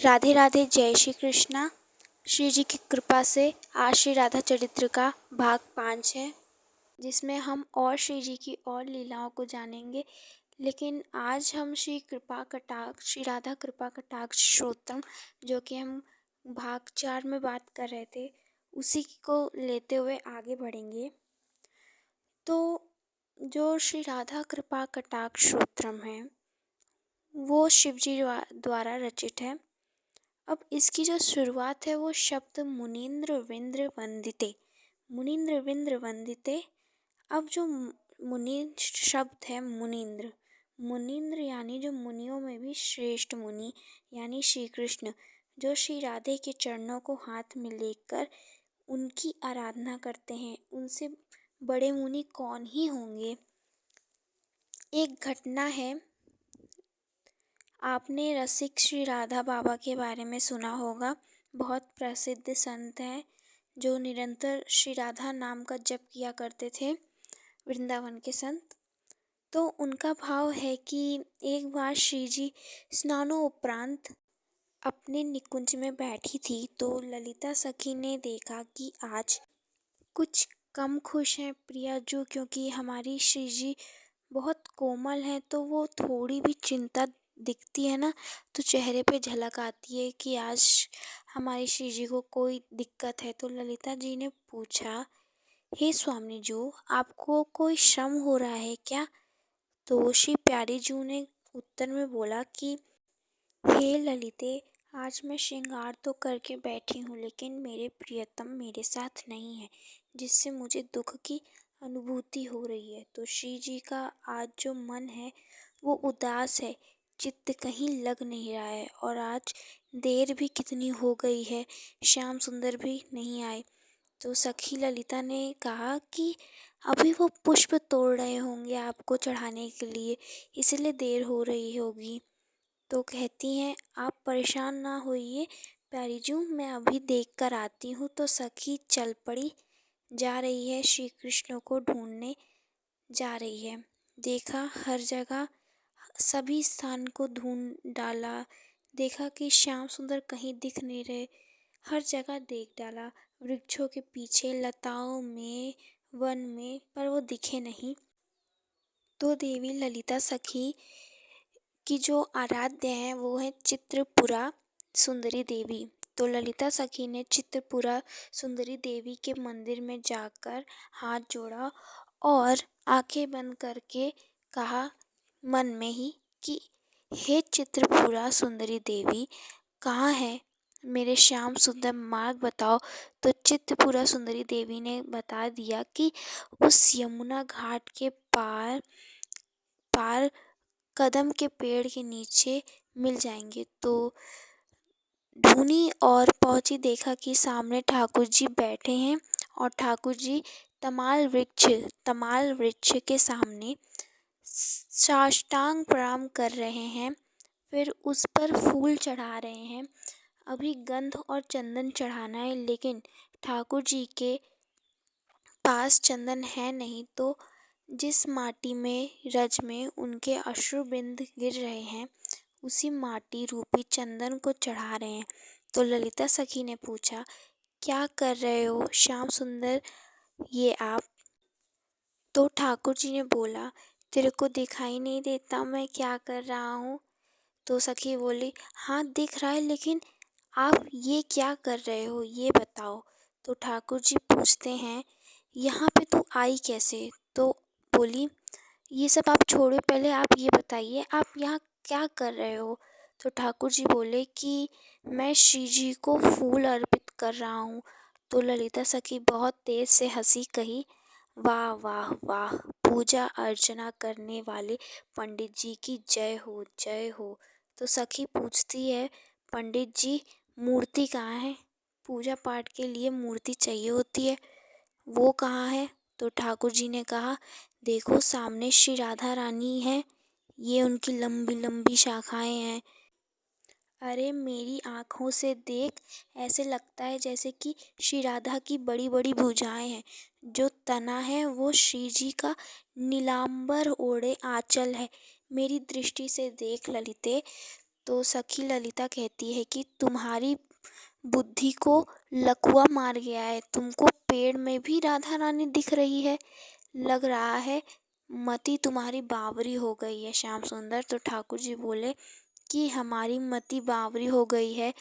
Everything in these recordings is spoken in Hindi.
राधे राधे, जय श्री कृष्णा। श्री जी की कृपा से आज श्री राधा चरित्र का भाग 5 है, जिसमें हम और श्री जी की और लीलाओं को जानेंगे। लेकिन आज हम श्री राधा कृपा कटाक्ष स्तोत्रम, जो कि हम भाग 4 में बात कर रहे थे, उसी को लेते हुए आगे बढ़ेंगे। तो जो श्री राधा कृपा कटाक्ष स्तोत्रम है, वो शिव जी द्वारा रचित है। अब इसकी जो शुरुआत है वो शब्द मुनीन्द्र विंद्र वंदिते, मुनीन्द्र विंद्र वंदिते। अब जो मुनि शब्द है मुनीन्द्र, मुनीन्द्र यानी जो मुनियों में भी श्रेष्ठ मुनि यानी श्री कृष्ण, जो श्री राधे के चरणों को हाथ में लेकर उनकी आराधना करते हैं, उनसे बड़े मुनि कौन ही होंगे। एक घटना है, आपने रसिक श्री राधा बाबा के बारे में सुना होगा। बहुत प्रसिद्ध संत हैं जो निरंतर श्री राधा नाम का जप किया करते थे, वृंदावन के संत। तो उनका भाव है कि एक बार श्री जी स्नानों उपरांत अपने निकुंज में बैठी थी, तो ललिता सखी ने देखा कि आज कुछ कम खुश हैं प्रियाजू, क्योंकि हमारी श्री जी बहुत कोमल हैं, तो वो थोड़ी भी चिंता दिखती है ना, तो चेहरे पे झलक आती है कि आज हमारी श्री जी को कोई दिक्कत है। तो ललिता जी ने पूछा, हे स्वामी जी, आपको कोई श्रम हो रहा है क्या? तो श्री प्यारी जू ने उत्तर में बोला कि हे ललिते, आज मैं श्रृंगार तो करके बैठी हूँ, लेकिन मेरे प्रियतम मेरे साथ नहीं है, जिससे मुझे दुख की अनुभूति हो रही है। तो श्री जी का आज जो मन है वो उदास है, चित्त कहीं लग नहीं रहा है, और आज देर भी कितनी हो गई है, श्याम सुंदर भी नहीं आए। तो सखी ललिता ने कहा कि अभी वो पुष्प तोड़ रहे होंगे आपको चढ़ाने के लिए, इसलिए देर हो रही होगी। तो कहती हैं, आप परेशान ना होइए प्यारी जू, मैं अभी देख कर आती हूँ। तो सखी चल पड़ी, जा रही है, श्री कृष्ण को ढूंढने जा रही है। देखा हर जगह, सभी स्थान को ढूंढ डाला, देखा कि श्याम सुंदर कहीं दिख नहीं रहे। हर जगह देख डाला, वृक्षों के पीछे, लताओं में, वन में, पर वो दिखे नहीं। तो देवी ललिता सखी की जो आराध्य हैं वो है चित्रपुरा सुंदरी देवी। तो ललिता सखी ने चित्रपुरा सुंदरी देवी के मंदिर में जाकर हाथ जोड़ा और आंखें बंद करके कहा मन में ही कि हे चित्रपुरा सुंदरी देवी, कहाँ है? मेरे श्याम सुंदर मार्ग बताओ। तो चित्रपुरा सुंदरी देवी ने बता दिया कि उस यमुना घाट के पार पार कदम के पेड़ के नीचे मिल जाएंगे। तो ढूंढी और पहुंची, देखा कि सामने ठाकुर जी बैठे हैं और ठाकुर जी तमाल वृक्ष के सामने साष्टांग प्रणाम कर रहे हैं, फिर उस पर फूल चढ़ा रहे हैं। अभी गंध और चंदन चढ़ाना है, लेकिन ठाकुर जी के पास चंदन है नहीं, तो जिस माटी में रज में उनके अश्रुबिंद गिर रहे हैं, उसी माटी रूपी चंदन को चढ़ा रहे हैं। तो ललिता सखी ने पूछा, क्या कर रहे हो श्याम सुंदर ये आप? तो ठाकुर जी ने बोला, तेरे को दिखाई नहीं देता मैं क्या कर रहा हूँ? तो सखी बोली, हाँ दिख रहा है, लेकिन आप ये क्या कर रहे हो ये बताओ। तो ठाकुर जी पूछते हैं, यहाँ पे तू आई कैसे? तो बोली, ये सब आप छोड़ो, पहले आप ये बताइए आप यहाँ क्या कर रहे हो? तो ठाकुर जी बोले कि मैं श्री जी को फूल अर्पित कर रहा हूँ। तो ललिता सखी बहुत तेज से हंसी, कही, वाह वाह वाह, पूजा अर्चना करने वाले पंडित जी की जय हो जय हो। तो सखी पूछती है, पंडित जी मूर्ति कहाँ है? पूजा पाठ के लिए मूर्ति चाहिए होती है, वो कहाँ है? तो ठाकुर जी ने कहा, देखो सामने श्री राधा रानी है, ये उनकी लंबी लंबी शाखाएं हैं। अरे मेरी आँखों से देख, ऐसे लगता है जैसे कि श्री राधा की बड़ी बड़ी भुजाएं हैं। जो तना है वो श्री जी का नीलांबर ओढ़े आंचल है। मेरी दृष्टि से देख ललिते। तो सखी ललिता कहती है कि तुम्हारी बुद्धि को लकवा मार गया है, तुमको पेड़ में भी राधा रानी दिख रही है, लग रहा है मति तुम्हारी बावरी हो गई है श्याम सुंदर। तो ठाकुर जी बोले कि हमारी मति बावरी हो गई है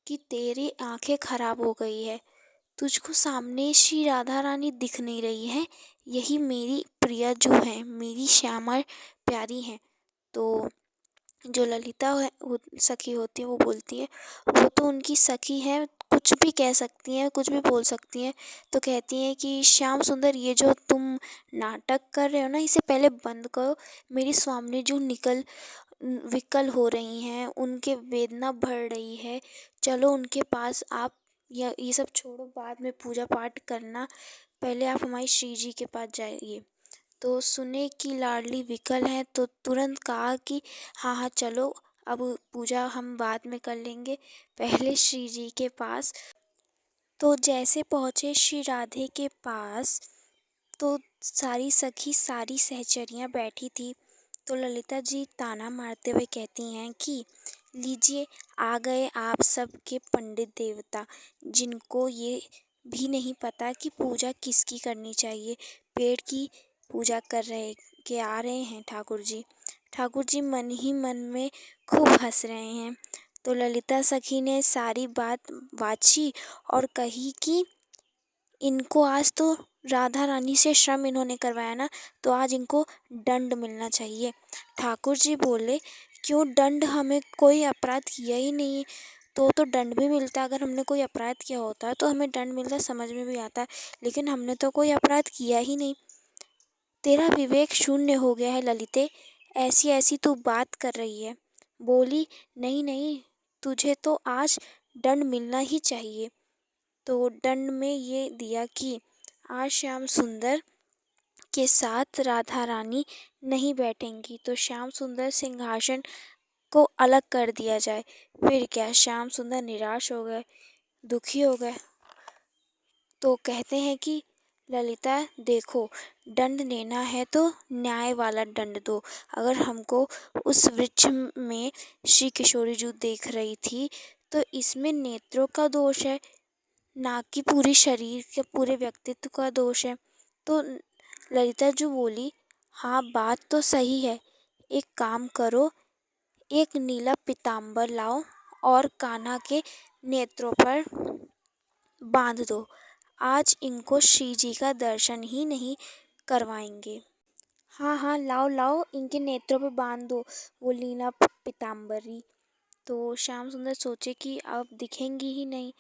कि तेरी आंखें खराब हो गई है, तुझको सामने श्री राधा रानी दिख नहीं रही है, यही मेरी प्रिया जो है, मेरी श्यामा प्यारी है। तो जो ललिता है वो सखी होती है, वो बोलती है वो तो उनकी सखी है, कुछ भी कह सकती हैं, कुछ भी बोल सकती हैं। तो कहती हैं कि श्याम सुंदर ये जो तुम नाटक कर रहे हो ना, इसे पहले बंद करो। मेरी स्वामी जो विकल हो रही हैं, उनके वेदना बढ़ रही है, चलो उनके पास आप, या ये सब छोड़ो, बाद में पूजा पाठ करना, पहले आप हमारी श्री जी के पास जाइए। तो सुने कि लाडली विकल है तो तुरंत कहा कि हाँ हाँ चलो, अब पूजा हम बाद में कर लेंगे, पहले श्री जी के पास। तो जैसे पहुँचे श्री राधे के पास, तो सारी सखी सारी सहचरियाँ बैठी थी। तो ललिता जी ताना मारते हुए कहती हैं कि लीजिए आ गए आप सबके पंडित देवता, जिनको ये भी नहीं पता कि पूजा किसकी करनी चाहिए, पेड़ की पूजा कर रहे के आ रहे हैं ठाकुर जी। ठाकुर जी मन ही मन में खूब हंस रहे हैं। तो ललिता सखी ने सारी बात वाची और कही कि इनको आज तो राधा रानी से श्रम इन्होंने करवाया ना, तो आज इनको दंड मिलना चाहिए। ठाकुर जी बोले क्यों दंड, हमें कोई अपराध किया ही नहीं है। तो दंड भी मिलता, अगर हमने कोई अपराध किया होता तो हमें दंड मिलता, समझ में भी आता, लेकिन हमने तो कोई अपराध किया ही नहीं। तेरा विवेक शून्य हो गया है ललिते, ऐसी ऐसी तू बात कर रही है। बोली नहीं नहीं, तुझे तो आज दंड मिलना ही चाहिए। तो दंड में ये दिया कि आज श्याम सुंदर के साथ राधा रानी नहीं बैठेंगी, तो श्याम सुंदर सिंहासन को अलग कर दिया जाए। फिर क्या, श्याम सुंदर निराश हो गए, दुखी हो गए। तो कहते हैं कि ललिता देखो, दंड देना है तो न्याय वाला दंड दो। अगर हमको उस वृक्ष में श्री किशोरी जी देख रही थी, तो इसमें नेत्रों का दोष है, ना कि पूरे शरीर के पूरे व्यक्तित्व का दोष है। तो ललिता जी बोली हाँ बात तो सही है, एक काम करो, एक नीला पीताम्बर लाओ और कान्हा के नेत्रों पर बांध दो, आज इनको श्री जी का दर्शन ही नहीं करवाएंगे। हाँ हाँ लाओ लाओ, इनके नेत्रों पे बांध दो वो नीला पीताम्बरी। तो श्याम सुंदर सोचे कि अब दिखेंगी ही नहीं।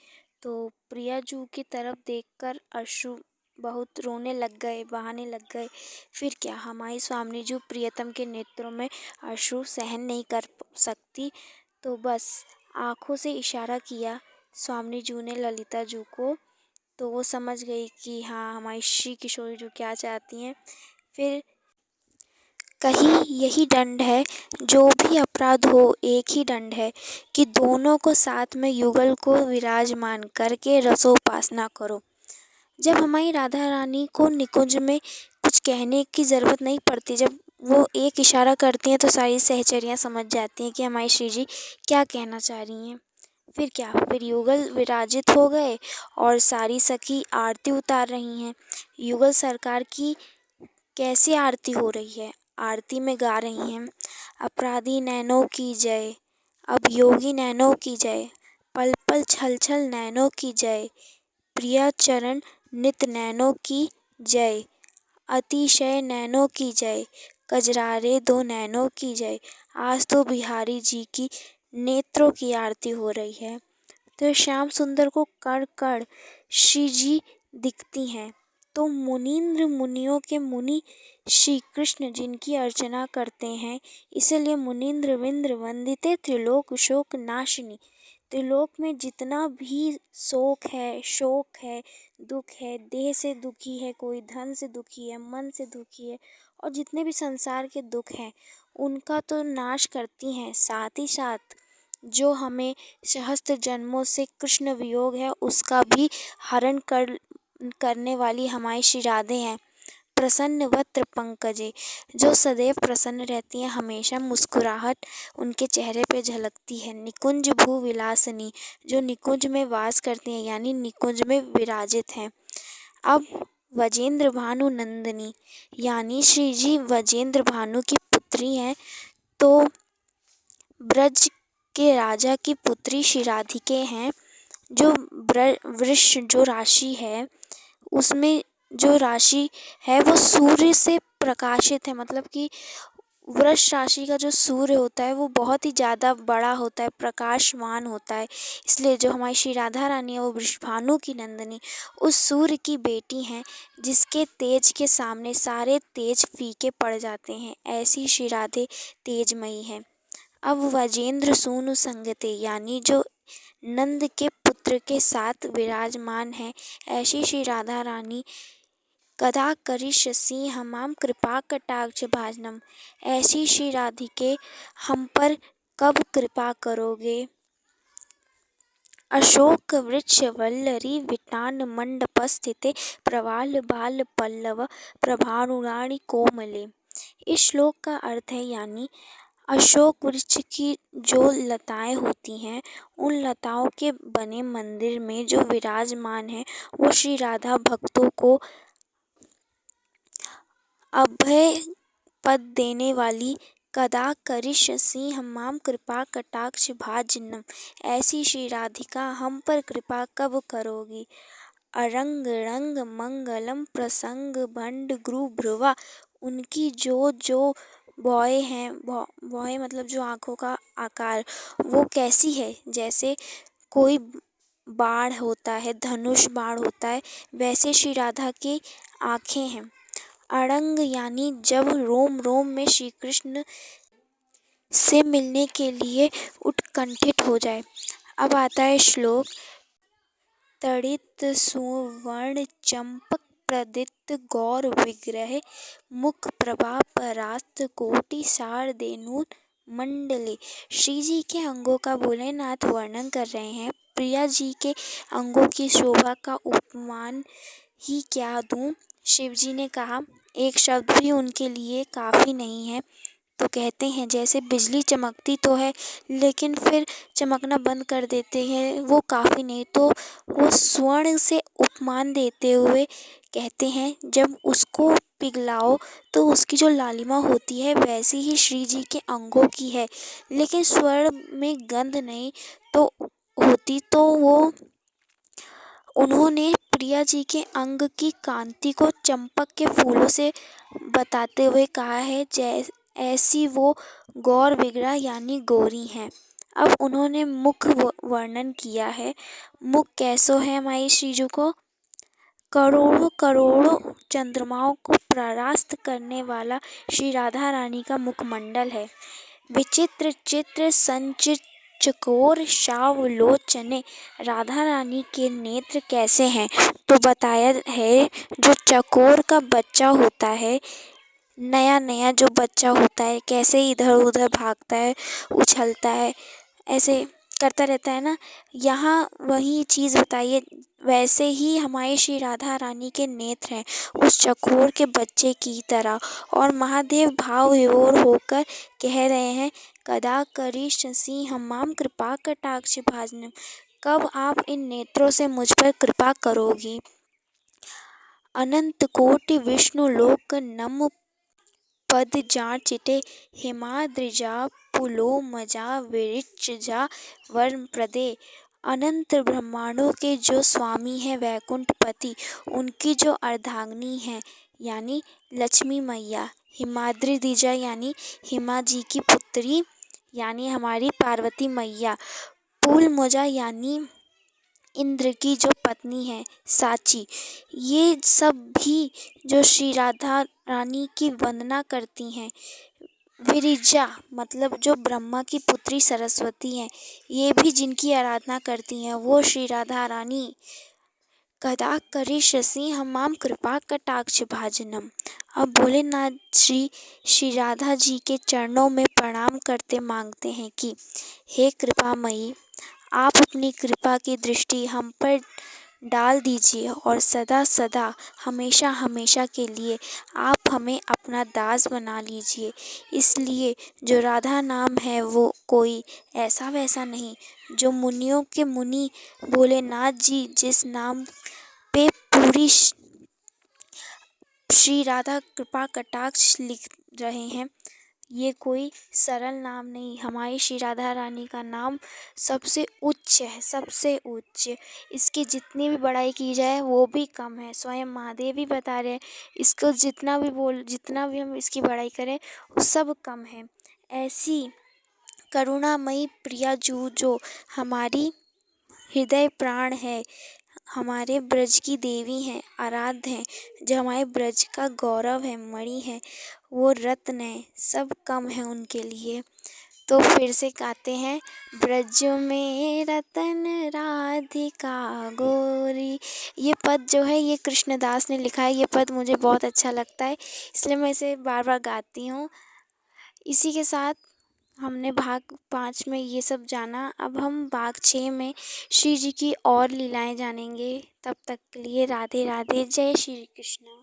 तो प्रिया जू की तरफ देखकर अश्रु बहुत रोने लग गए, बहाने लग गए। फिर क्या, हमारी स्वामी जी प्रियतम के नेत्रों में अश्रु सहन नहीं कर सकती, तो बस आँखों से इशारा किया स्वामी जी ने ललिता जू को। तो वो समझ गई कि हाँ हमारी श्री किशोरी जी क्या चाहती हैं। फिर कहीं यही दंड है, जो भी अपराध हो एक ही दंड है कि दोनों को साथ में युगल को विराजमान करके रसोपासना करो। जब हमारी राधा रानी को निकुंज में कुछ कहने की ज़रूरत नहीं पड़ती, जब वो एक इशारा करती हैं तो सारी सहचरियाँ समझ जाती हैं कि हमारी श्री जी क्या कहना चाह रही हैं। फिर क्या, फिर युगल विराजित हो गए और सारी सखी आरती उतार रही हैं। युगल सरकार की कैसी आरती हो रही है, आरती में गा रही हैं अपराधी नैनों की जय, अब योगी नैनों की जय, पल पल छल छल नैनों की जय, प्रिया चरण नित नैनों की जय, अतिशय नैनों की जय, कजरारे दो नैनों की जय। आज तो बिहारी जी की नेत्रों की आरती हो रही है। तो श्याम सुंदर को कण कण श्री जी दिखती हैं। तो मुनीन्द्र मुनियों के मुनि श्री कृष्ण जिनकी अर्चना करते हैं, इसलिए मुनीन्द्र विंद्र वंदिते त्रिलोक शोक नाशिनी। त्रिलोक में जितना भी शोक है, दुख है, देह से दुखी है, कोई धन से दुखी है, मन से दुखी है, और जितने भी संसार के दुख हैं उनका तो नाश करती हैं। साथ ही साथ जो हमें सहस्त्र जन्मों से कृष्ण वियोग है उसका भी हरण करने वाली हमारी श्री राधे हैं। प्रसन्न वक्त्र पंकजे, जो सदैव प्रसन्न रहती हैं, हमेशा मुस्कुराहट उनके चेहरे पे झलकती है। निकुंज भू विलासिनी, जो निकुंज में वास करती हैं यानी निकुंज में विराजित हैं। अब वजेंद्र भानु नंदिनी, यानी श्री जी वजेंद्र भानु की पुत्री हैं, तो ब्रज के राजा की पुत्री श्री राधिके हैं। जो वृष जो राशि है, उसमें जो राशि है वो सूर्य से प्रकाशित है, मतलब कि वृष राशि का जो सूर्य होता है वो बहुत ही ज़्यादा बड़ा होता है, प्रकाशमान होता है। इसलिए जो हमारी श्री राधा रानी है वो वृषभानु की नंदिनी, उस सूर्य की बेटी हैं, जिसके तेज के सामने सारे तेज फीके पड़ जाते हैं। ऐसी श्री राधे तेजमयी हैं। अब वजेंद्र सूनु संगते, यानी जो नंद के पुत्र के साथ विराजमान है, ऐसी श्री राधा रानी कदा करिष्यसि हमाम कृपा कटाक्ष भाजनम, ऐसी श्री राधिके हम पर कब कृपा करोगे। अशोक वृक्ष वल्लरी वितान मंडपस्थिते प्रवाल बाल पल्लव प्रभानुराणी कोमले। इस श्लोक का अर्थ है, यानी अशोक वृक्ष की जो लताएं होती हैं, उन लताओं के बने मंदिर में जो विराजमान है वो श्री राधा भक्तों को अभय पद देने वाली कदा करिष्यसि हमाम कृपा कटाक्ष भाजनम, ऐसी श्री राधिका हम पर कृपा कब करोगी। अरंग रंग मंगलम प्रसंग भंड गुरु भ्रुवा, उनकी जो जो भौएं हैं, भौएं मतलब जो आँखों का आकार, वो कैसी है, जैसे कोई बाण होता है, धनुष बाण होता है, वैसे श्री राधा की आँखें हैं। अड़ंग यानी जब रोम रोम में श्री कृष्ण से मिलने के लिए उत्कंठित हो जाए। अब आता है श्लोक। तड़ित सुवर्ण चंपक प्रदित गौर विग्रह मुख प्रभा परास्त कोटि सार देनु मंडले। श्री जी के अंगों का भोलेनाथ वर्णन कर रहे हैं। प्रिया जी के अंगों की शोभा का उपमान ही क्या दूं। शिव जी ने कहा, एक शब्द भी उनके लिए काफ़ी नहीं है। तो कहते हैं, जैसे बिजली चमकती तो है लेकिन फिर चमकना बंद कर देते हैं, वो काफ़ी नहीं। तो वो स्वर्ण से उपमान देते हुए कहते हैं, जब उसको पिघलाओ तो उसकी जो लालिमा होती है वैसी ही श्री जी के अंगों की है, लेकिन स्वर्ण में गंध नहीं तो होती। तो वो उन्होंने प्रिया जी के अंग की कांति को चंपक के फूलों से बताते हुए कहा है, ऐसी वो गौर विग्रह यानी गौरी हैं। अब उन्होंने मुख वर्णन किया है। मुख कैसो है हमारी श्री जी को, करोड़ों करोड़ों चंद्रमाओं को परास्त करने वाला श्री राधा रानी का मुखमंडल है। विचित्र चित्र संचित चकोर शावलोचने, राधा रानी के नेत्र कैसे हैं, तो बताया है जो चकोर का बच्चा होता है, नया नया जो बच्चा होता है, कैसे इधर उधर भागता है, उछलता है, ऐसे करता रहता है ना, यहाँ वही चीज़ बताइए। वैसे ही हमारी श्री राधा रानी के नेत्र हैं उस चकोर के बच्चे की तरह। और महादेव भाव विभोर होकर कह रहे हैं, कदा करिष्यसि हमाम कृपा कटाक्ष भाजनम, कब आप इन नेत्रों से मुझ पर कृपा करोगी। अनंत कोटि विष्णु लोक नम पद जाचिते हिमाद्रिजा पुलोमजा विरिचजा वर्म प्रदे। अनंत ब्रह्मांडों के जो स्वामी हैं वैकुंठपति, उनकी जो अर्धांगिनी है यानी लक्ष्मी मैया, हिमाद्री द्विजा यानी हिमा जी की पुत्री यानी हमारी पार्वती मैया, पुलमोजा यानी इंद्र की जो पत्नी है साची, ये सब भी जो श्री राधा रानी की वंदना करती हैं। विरिजा मतलब जो ब्रह्मा की पुत्री सरस्वती हैं, ये भी जिनकी आराधना करती हैं, वो श्री राधा रानी कदा करिष्यसि हमाम कृपा कटाक्ष भाजनम। अब भोलेनाथ श्री राधा जी के चरणों में प्रणाम करते मांगते हैं कि हे कृपामयी, आप अपनी कृपा की दृष्टि हम पर डाल दीजिए और सदा सदा हमेशा हमेशा के लिए आप हमें अपना दास बना लीजिए। इसलिए जो राधा नाम है वो कोई ऐसा वैसा नहीं, जो मुनियों के मुनि भोलेनाथ जी जिस नाम पे पूरी श्री राधा कृपा कटाक्ष लिख रहे हैं, ये कोई सरल नाम नहीं। हमारी श्री राधा रानी का नाम सबसे उच्च है, सबसे उच्च। इसकी जितनी भी बड़ाई की जाए वो भी कम है। स्वयं महादेव भी बता रहे हैं, इसको जितना भी हम इसकी बड़ाई करें वो सब कम है। ऐसी करुणामयी प्रिया जो हमारी हृदय प्राण है, हमारे ब्रज की देवी हैं, आराध्य हैं, जो हमारे ब्रज का गौरव है, मणि है, वो रत्न है, सब कम है उनके लिए। तो फिर से गाते हैं, ब्रज में रतन राधिका गोरी। ये पद जो है ये कृष्णदास ने लिखा है। ये पद मुझे बहुत अच्छा लगता है, इसलिए मैं इसे बार बार गाती हूँ। इसी के साथ हमने भाग 5 में ये सब जाना। अब हम भाग 6 में श्री जी की और लीलाएं जानेंगे। तब तक के लिए राधे राधे, जय श्री कृष्ण।